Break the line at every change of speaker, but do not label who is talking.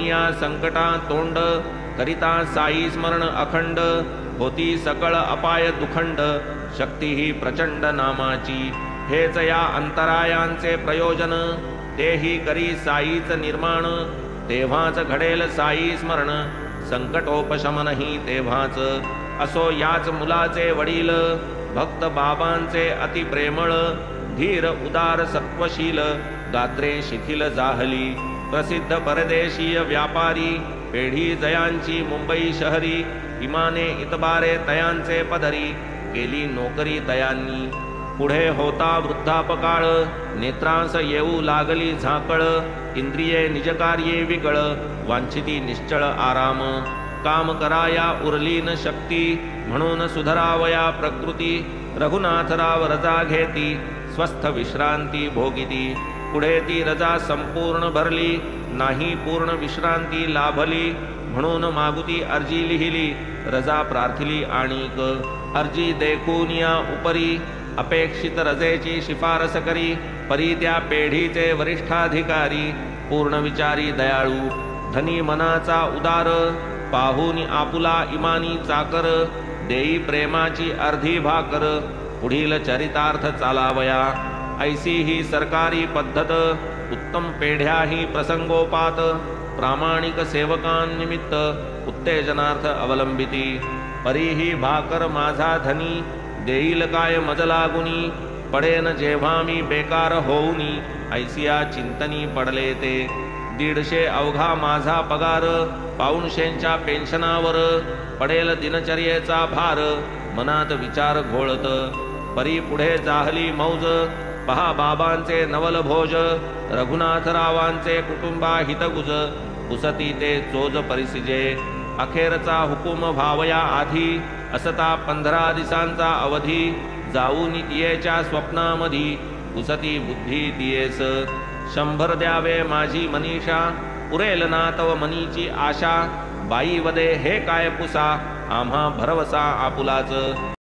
या संकटा तोंड, करिता साई स्मरण अखंड, होती सकळ अपाय दुखंड, शक्ती ही प्रचंड नामाची। हेच या अंतरायांचे प्रयोजन, तेही करी साईच निर्माण, तेव्हाच घडेल साई स्मरण, संकटोपशमनही तेव्हाच। असो याच मुलाचे वडील, भक्त बाबांचे अति प्रेमळ, धीर उदार सत्वशील, गात्रे शिथिल जाहली। प्रसिद्ध परदेशीय व्यापारी, पेढी जयांची मुंबई शहरी, इमाने इतबारे तयांचे पदरी, केली नोकरी तयांनी। पुढे होता वृद्धापकाळ, नेत्रांस येऊ लागली झाकळ, इंद्रिये निजकार्ये विकळ, वांछिती निश्चळ आराम। काम कराया उरली न शक्ती, म्हणून सुधरावया प्रकृती, रघुनाथराव रजा घेती, स्वस्थ विश्रांती भोगिती। पुढे ती रजा संपूर्ण भरली, नाही पूर्ण विश्रांती लाभली, म्हणून मागुती अर्जी लिहिली, रजा प्रार्थिली आणिक। अर्जी देखून या उपरी, अपेक्षित रजेची शिफारस करी, परी त्या पेढीचे वरिष्ठाधिकारी, पूर्ण विचारी दयाळू, धनी मनाचा उदार, पाहून आपुला इमानी चाकर, देई प्रेमाची अर्धी भाकर, पुढील चरितार्थ चालावया। ऐसी ही सरकारी पद्धत, उत्तम पेढ्या ही प्रसंगोपात, प्रामाणिक सेवकांनिमित्त उत्तेजनार्थ अवलंबिती। परी ही भाकर माझा धनी, देईल काय मज लागुनी, पडेन जेव्हा मी बेकार होऊनी, ऐसिया चिंतनी पडले ते। 150 अवघा माझा पगार, पाऊणशेंच्या पेन्शनावर, पडेल दिनचर्येचा भार, मनात विचार घोळत। परी पुढे जाहली मौज, पहा बाबांचे नवल भोज, रघुनाथरावांचे कुटुंबा हितगुज, पुसती ते चोज परिसिजे। अखेरचा हुकुम व्हावया आधी, असता 15 दिवसांचा अवधी, जाऊन तियेच्या स्वप्नामधी, पुसती बुद्धी तियेस। 100 द्यावे माझी मनीषा, पुरेल ना तव मनीची आशा, बाई वदे हे काय पुसा, आम्हा भरवसा आपुलाच।